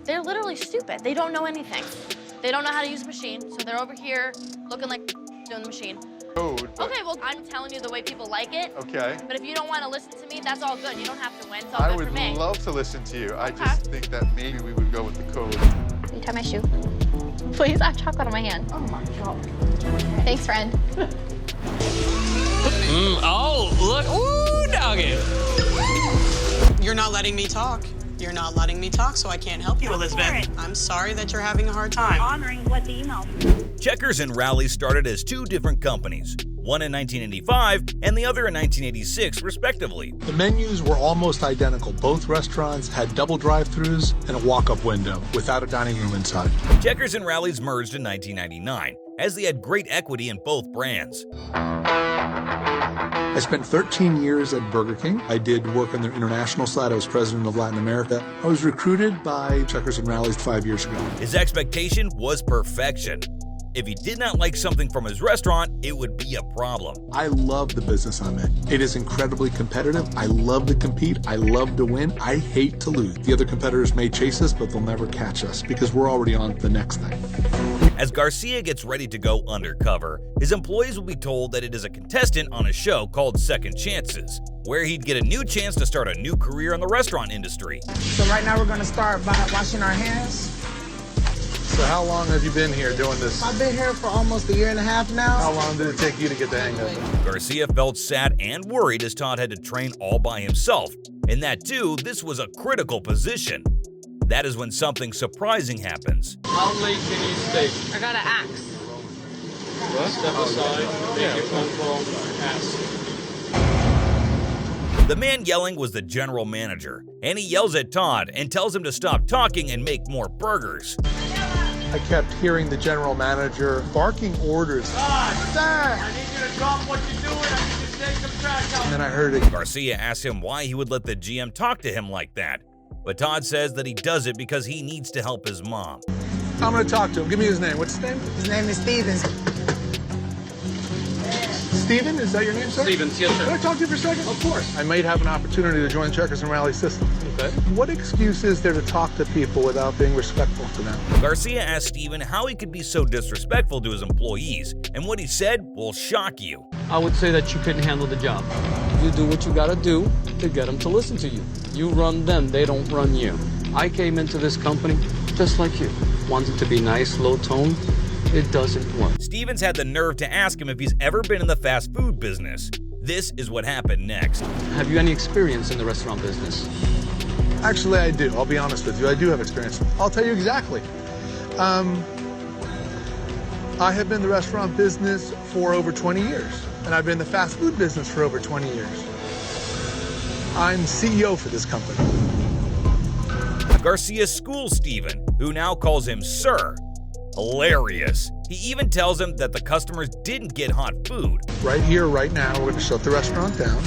they're literally stupid. They don't know anything. They don't know how to use a machine, so they're over here looking like doing the machine. Okay, well, I'm telling you the way people like it. Okay. But if you don't want to listen to me, that's all good. You don't have to win. It's all good for me. I would love to listen to you. I just think that maybe we would go with the code. Will you tie my shoe? Please, I have chocolate on my hand. Oh my God. Thanks, friend. Oh, look. Ooh, doggy. You're not letting me talk. You're not letting me talk, so I can't help you, Elizabeth. I'm sorry that you're having a hard time. Honoring what the email. Checkers and Rallies started as two different companies, one in 1985 and the other in 1986, respectively. The menus were almost identical. Both restaurants had double drive-thrus and a walk-up window without a dining room inside. Checkers and Rallies merged in 1999, as they had great equity in both brands. I spent 13 years at Burger King. I did work on their international side. I was president of Latin America. I was recruited by Checkers and Rallies 5 years ago. His expectation was perfection. If he did not like something from his restaurant, it would be a problem. I love the business I'm in. It is incredibly competitive. I love to compete. I love to win. I hate to lose. The other competitors may chase us, but they'll never catch us because we're already on to the next thing. As Garcia gets ready to go undercover, his employees will be told that it is a contestant on a show called Second Chances, where he'd get a new chance to start a new career in the restaurant industry. So right now we're going to start by washing our hands. So how long have you been here doing this? I've been here for almost 1.5 years now. How long did it take you to get the hang of it? Garcia felt sad and worried as Todd had to train all by himself, and that too, this was a critical position. That is when something surprising happens. How late can you stay? I got an axe. Step aside, make your phone call, ask. The man yelling was the general manager, and he yells at Todd and tells him to stop talking and make more burgers. I kept hearing the general manager barking orders. Sir, I need you to drop what you're doing. I need you to take some trash out. And then I heard it. Garcia asked him why he would let the GM talk to him like that, but Todd says that he does it because he needs to help his mom. I'm going to talk to him. Give me his name. What's his name? His name is Stevens. Steven, is that your name, sir? Stevens, yes, sir. Can I talk to you for a second? Of course. I might have an opportunity to join Checkers and Rallies system. Okay. What excuse is there to talk to people without being respectful to them? Garcia asked Steven how he could be so disrespectful to his employees, and what he said will shock you. I would say that you couldn't handle the job. You do what you gotta do to get them to listen to you. You run them, they don't run you. I came into this company just like you. Wanted to be nice, low tone. It doesn't work. Stevens had the nerve to ask him if he's ever been in the fast food business. This is what happened next. Have you any experience in the restaurant business? Actually, I do. I'll be honest with you. I do have experience. I'll tell you exactly. I have been in the restaurant business for over 20 years, and I've been in the fast food business for over 20 years. I'm CEO for this company. Garcia schools Steven, who now calls him Sir. Hilarious. He even tells him that the customers didn't get hot food. Right here, right now, we're going to shut the restaurant down.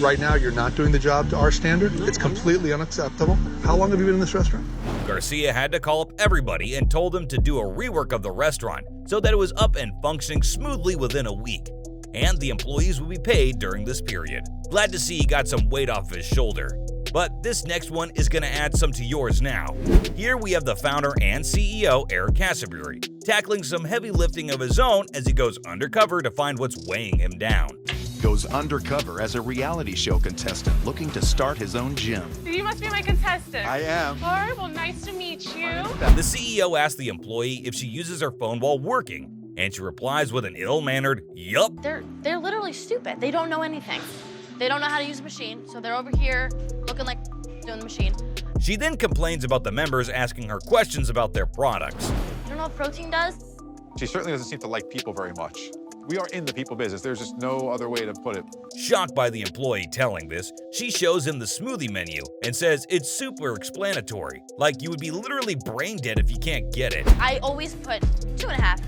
Right now, you're not doing the job to our standard. It's completely unacceptable. How long have you been in this restaurant? Garcia had to call up everybody and told them to do a rework of the restaurant so that it was up and functioning smoothly within a week. And the employees would be paid during this period. Glad to see he got some weight off his shoulder. But this next one is going to add some to yours now. Here we have the founder and CEO, Eric Casabury, tackling some heavy lifting of his own as he goes undercover to find what's weighing him down. Goes undercover as a reality show contestant looking to start his own gym. You must be my contestant. I am. All right, well, nice to meet you. The CEO asks the employee if she uses her phone while working, and she replies with an ill-mannered, "Yup." They're literally stupid. They don't know anything. They don't know how to use a machine, so they're over here looking like doing the machine. She then complains about the members asking her questions about their products. You don't know what protein does? She certainly doesn't seem to like people very much. We are in the people business. There's just no other way to put it. Shocked by the employee telling this, she shows him the smoothie menu and says it's super explanatory, like you would be literally brain dead if you can't get it. I always put 2.5.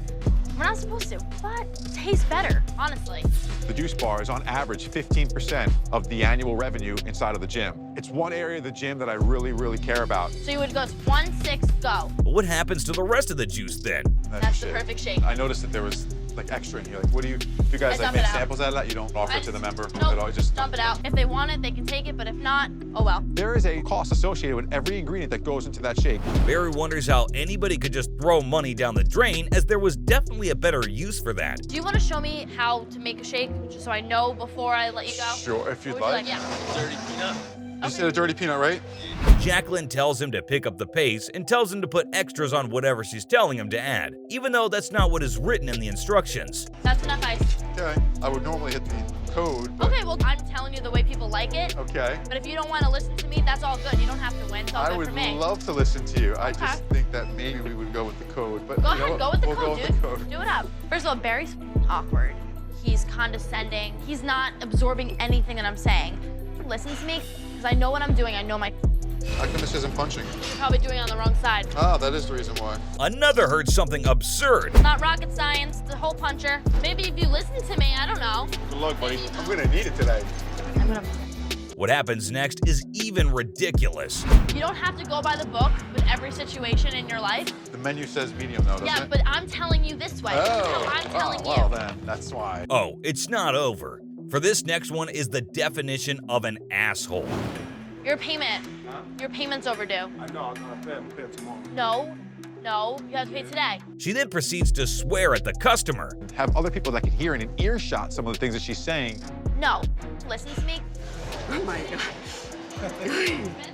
We're not supposed to, but it tastes better, honestly. The juice bar is on average 15% of the annual revenue inside of the gym. It's one area of the gym that I really, really care about. So you would go 1, 6, go. But what happens to the rest of the juice then? That's the perfect shake. I noticed that there was like extra in here? Like, what do you, if you guys I like dump make it out. samples out of that, you don't offer I it to the member nope, at all? You just dump it out. If they want it, they can take it, but if not, oh well. There is a cost associated with every ingredient that goes into that shake. Barry wonders how anybody could just throw money down the drain, as there was definitely a better use for that. Do you want to show me how to make a shake, just so I know before I let you go? Sure, if you'd What would like. you Yeah. Dirty peanut. You said a dirty peanut, right? Jacqueline tells him to pick up the pace and tells him to put extras on whatever she's telling him to add, even though that's not what is written in the instructions. That's enough ice. Okay. I would normally hit the code, but Okay, well, I'm telling you the way people like it. okay. But if you don't want to listen to me, that's all good. You don't have to win. It's all I good would for me. love to listen to you. I Okay. just think that maybe we would go with the code. But Go you know ahead, what? go with the We'll code, go dude. with the code. Do it up. First of all, Barry's awkward. He's condescending. He's not absorbing anything that I'm saying. Listen to me, because I know what I'm doing. I know my. How come this isn't punching? You're probably doing it on the wrong side. Ah, that is the reason why. Another heard something absurd. Not rocket science. The hole puncher. Maybe if you listen to me, I don't know. Good luck, buddy. I'm gonna need it today. I'm gonna. What happens next is even ridiculous. You don't have to go by the book with every situation in your life. The menu says medium though, doesn't Yeah, it? but I'm telling you this way. Oh, No, I'm telling you. well then, that's why. Oh, it's not over. For this next one is the definition of an asshole. Your payment. Your payment's overdue. I know, I'm gonna pay. I'm gonna pay tomorrow. No, you have to pay today. She then proceeds to swear at the customer. Have other people that can hear in an earshot some of the things that she's saying. No, listen to me. Oh my God.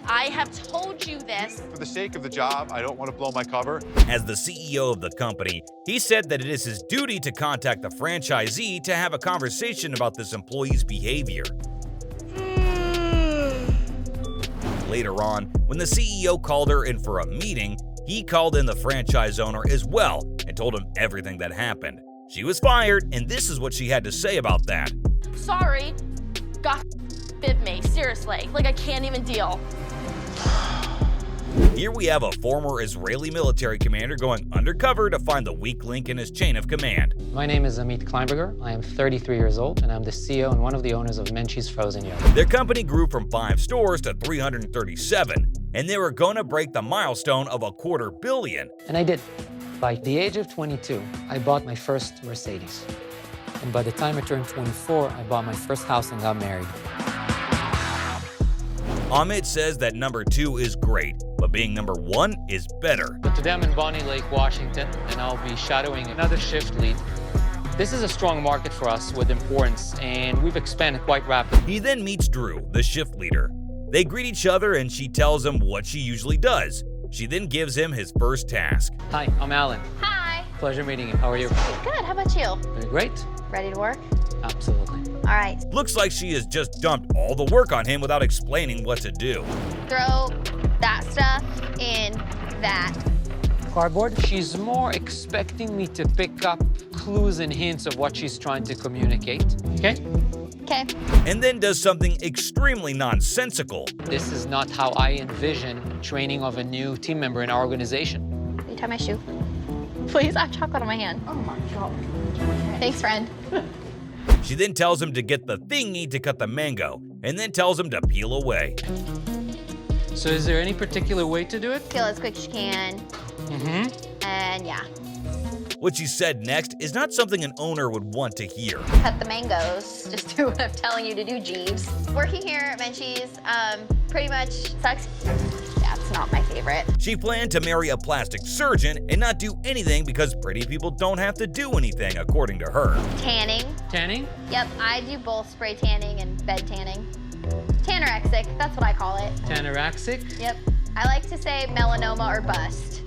I have told you this. For the sake of the job, I don't want to blow my cover. As the CEO of the company, he said that it is his duty to contact the franchisee to have a conversation about this employee's behavior. Later on, when the CEO called her in for a meeting, he called in the franchise owner as well and told him everything that happened. She was fired, and this is what she had to say about that. Sorry. God bid me, seriously. Like I can't even deal. Here we have a former Israeli military commander going undercover to find the weak link in his chain of command. My name is Amit Kleinberger. I am 33 years old, and I'm the CEO and one of the owners of Menchie's Frozen Yogurt. Their company grew from 5 stores to 337, and they were going to break the milestone of $250 million. And I did. By the age of 22, I bought my first Mercedes. And by the time I turned 24, I bought my first house and got married. Amit says that number 2 is great, but being number 1 is better. But today I'm in Bonnie Lake, Washington, and I'll be shadowing another shift lead. This is a strong market for us with importance, and we've expanded quite rapidly. He then meets Drew, the shift leader. They greet each other and she tells him what she usually does. She then gives him his first task. Hi, I'm Alan. Hi. Pleasure meeting you. How are you? Good. How about you? Doing great. Ready to work? Absolutely. All right. Looks like she has just dumped all the work on him without explaining what to do. Throw that stuff in that. Cardboard. She's more expecting me to pick up clues and hints of what she's trying to communicate. Okay? Okay. And then does something extremely nonsensical. This is not how I envision training of a new team member in our organization. Will you tie my shoe? Please, I have chocolate on my hand. Oh my God. Thanks, friend. She then tells him to get the thingy to cut the mango, and then tells him to peel away. So is there any particular way to do it? Peel as quick as you can. Mm-hmm. And yeah, What she said next is not something an owner would want to hear. cut the mangoes. Just do what I'm telling you to do, Jeeves. Working here at Menchie's pretty much sucks. Yeah, it's not my favorite. She planned to marry a plastic surgeon and not do anything because pretty people don't have to do anything, according to her. Tanning. Tanning? Yep, I do both spray tanning and bed tanning. Tanorexic, that's what I call it. Tanorexic? Yep. I like to say melanoma or bust.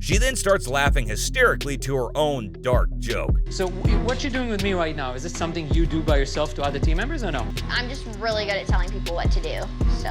She then starts laughing hysterically to her own dark joke. So what you're doing with me right now, is this something you do by yourself to other team members or no? I'm just really good at telling people what to do, so.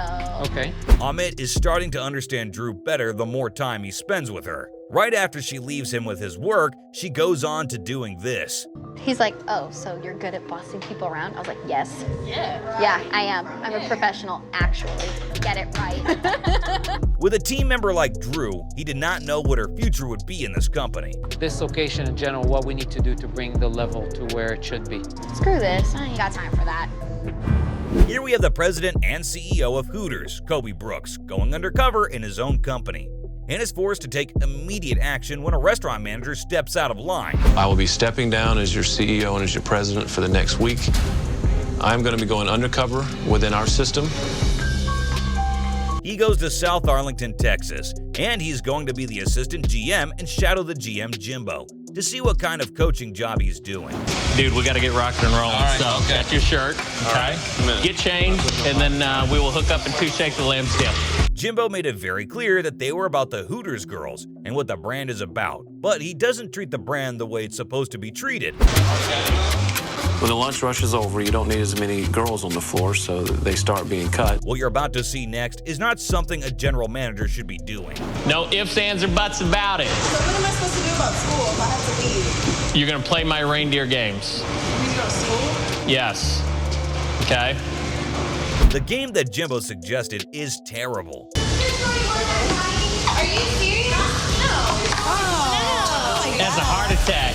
Okay. Amit is starting to understand Drew better the more time he spends with her. Right after she leaves him with his work, she goes on to doing this. He's like, oh, so you're good at bossing people around? I was like, yes. Yeah, I am. I'm a professional, actually. Get it right. With a team member like Drew, he did not know what her future would be in this company. This location in general, what we need to do to bring the level to where it should be. Screw this. I ain't got time for that. Here we have the president and CEO of Hooters, Kobe Brooks, going undercover in his own company. and is forced to take immediate action when a restaurant manager steps out of line. I will be stepping down as your CEO and as your president for the next week. I'm going to be going undercover within our system. He goes to South Arlington, Texas, and he's going to be the assistant GM and shadow the GM, Jimbo, to see what kind of coaching job he's doing. Dude, we got to get rocking and rolling. All right, So, okay. Got your shirt, okay? Get changed, and then we will hook up in 2 shakes of lamb steak. Jimbo made it very clear that they were about the Hooters girls and what the brand is about, but he doesn't treat the brand the way it's supposed to be treated. When the lunch rush is over, you don't need as many girls on the floor, so they start being cut. What you're about to see next is not something a general manager should be doing. No ifs, ands, or buts about it. So what am I supposed to do about school if I have to leave? You're going to play my reindeer games. You need to go to school? Yes. Okay? The game that Jimbo suggested is terrible. Are you serious? No. Oh. That's a heart attack.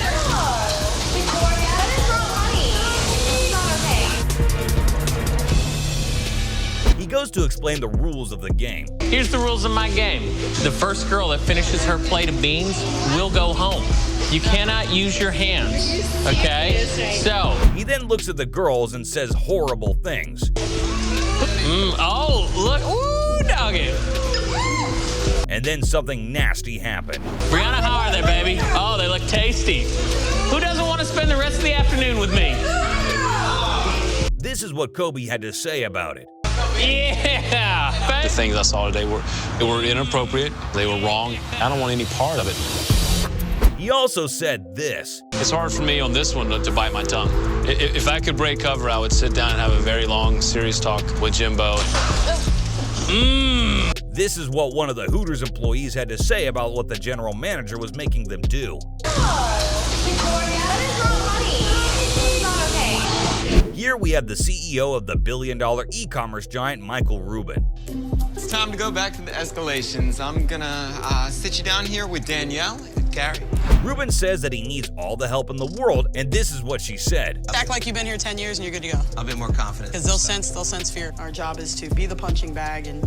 He goes to explain the rules of the game. Here's the rules of my game. The first girl that finishes her plate of beans will go home. You cannot use your hands, okay? So. He then looks at the girls and says horrible things. Oh, look. Ooh, doggy. And then something nasty happened. Brianna, how are they, baby? Oh, they look tasty. Who doesn't want to spend the rest of the afternoon with me? This is what Kobe had to say about it. Yeah! The things I saw today were inappropriate. They were wrong. I don't want any part of it. He also said this. It's hard for me on this one to bite my tongue. If I could break cover, I would sit down and have a very long, serious talk with Jimbo. This is what one of the Hooters employees had to say about what the general manager was making them do. Here we have the CEO of the billion-dollar e-commerce giant, Michael Rubin. It's time to go back to the escalations. I'm gonna sit you down here with Danielle and Gary. Rubin says that he needs all the help in the world, and this is what she said. Act like you've been here 10 years and you're good to go. I'll be more confident. Because they'll sense fear. Our job is to be the punching bag and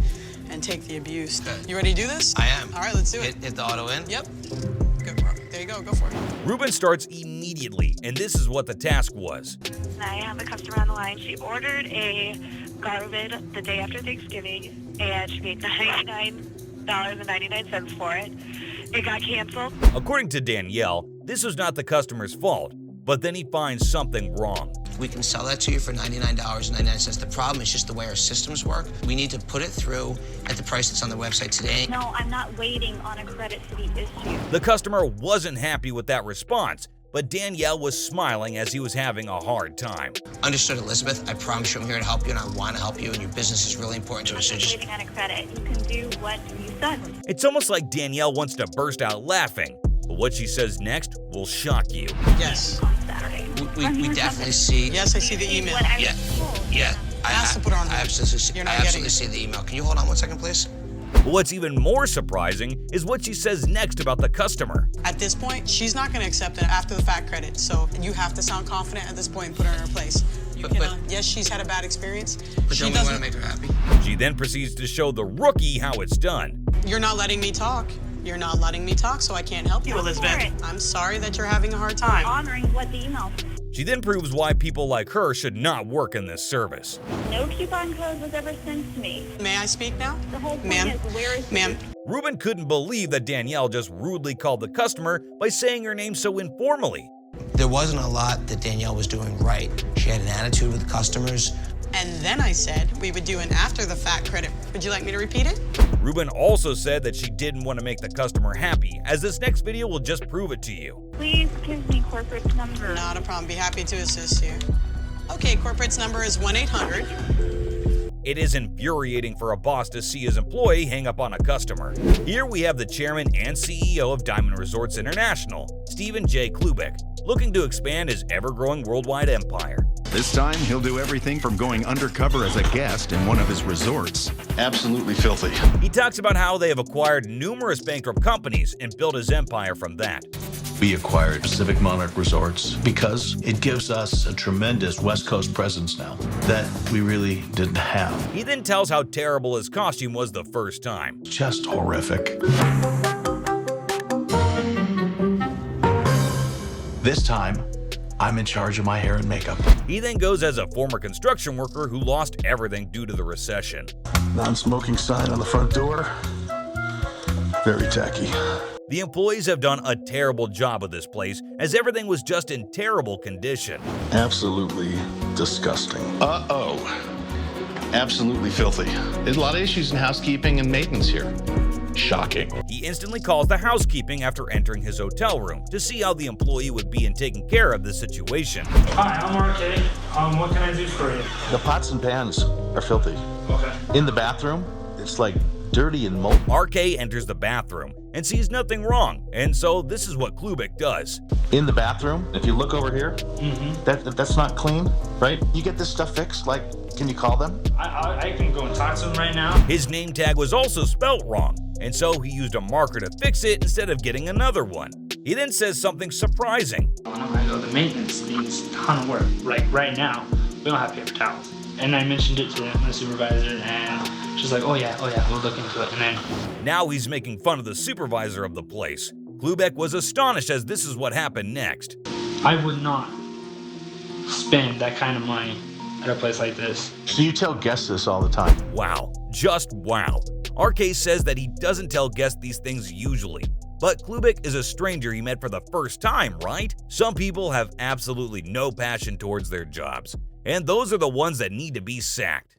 take the abuse. Okay. You ready to do this? I am. All right, let's do it. Hit the auto in? Yep. Good. There you go for it. Rubin starts immediately, and this is what the task was. I have a customer on the line. She ordered a garment the day after Thanksgiving, and she paid $99.99 for it. It got canceled. According to Danielle, this was not the customer's fault, but then he finds something wrong. We can sell that to you for $99.99. The problem is just the way our systems work. We need to put it through at the price that's on the website today. No, I'm not waiting on a credit to be issued. The customer wasn't happy with that response, but Danielle was smiling as he was having a hard time. Understood, Elizabeth. I promise you I'm here to help you, and I want to help you, and your business is really important to us. So just waiting on a credit. You can do what you said. It's almost like Danielle wants to burst out laughing, but what she says next will shock you. Yes. We definitely see. Yes, I see the email. Yeah. I have to put her on. I absolutely see the email. Can you hold on 1 second, please? What's even more surprising is what she says next about the customer. At this point, she's not going to accept it after the fact credit. So you have to sound confident at this point and put her in her place. Yes, she's had a bad experience. But don't we want to make her happy? She then proceeds to show the rookie how it's done. You're not letting me talk. You're not letting me talk, so I can't help you, Elizabeth. I'm sorry that you're having a hard time. Honoring what the email. She then proves why people like her should not work in this service. No coupon code was ever sent to me. May I speak now? The whole point is, where is Ma'am. Rubin couldn't believe that Danielle just rudely called the customer by saying her name so informally. There wasn't a lot that Danielle was doing right. She had an attitude with customers. And then I said we would do an after-the-fact credit. Would you like me to repeat it? Rubin also said that she didn't want to make the customer happy, as this next video will just prove it to you. Please give me corporate number. Not a problem. Be happy to assist you. Okay, corporate's number is 1-800. It is infuriating for a boss to see his employee hang up on a customer. Here we have the chairman and CEO of Diamond Resorts International, Stephen J. Klubik, looking to expand his ever-growing worldwide empire. This time, he'll do everything from going undercover as a guest in one of his resorts. Absolutely filthy. He talks about how they have acquired numerous bankrupt companies and built his empire from that. We acquired Pacific Monarch Resorts because it gives us a tremendous West Coast presence now that we really didn't have. He then tells how terrible his costume was the first time. Just horrific. This time, I'm in charge of my hair and makeup. He then goes as a former construction worker who lost everything due to the recession. Non-smoking sign on the front door. Very tacky. The employees have done a terrible job of this place, as everything was just in terrible condition. Absolutely disgusting. Uh-oh. Absolutely filthy. There's a lot of issues in housekeeping and maintenance here. Shocking. He instantly calls the housekeeping after entering his hotel room to see how the employee would be in taking care of the situation. Hi, I'm RK. What can I do for you? The pots and pans are filthy. Okay. In the bathroom, it's like dirty and moldy. RK enters the bathroom and sees nothing wrong, and so this is what Klubik does. In the bathroom, if you look over here, that's not clean, right? You get this stuff fixed, like, can you call them? I can go and talk to them right now. His name tag was also spelt wrong, and so he used a marker to fix it instead of getting another one. He then says something surprising. When I'm gonna go, the maintenance needs a ton of work. Like right now, we don't have paper towels. And I mentioned it to the supervisor, and she's like, oh yeah, we'll look into it. And then now he's making fun of the supervisor of the place. Klubik was astonished as this is what happened next. I would not spend that kind of money at a place like this. So you tell guests this all the time? Wow, just wow. RK says that he doesn't tell guests these things usually, but Klubik is a stranger he met for the first time, right? Some people have absolutely no passion towards their jobs, and those are the ones that need to be sacked.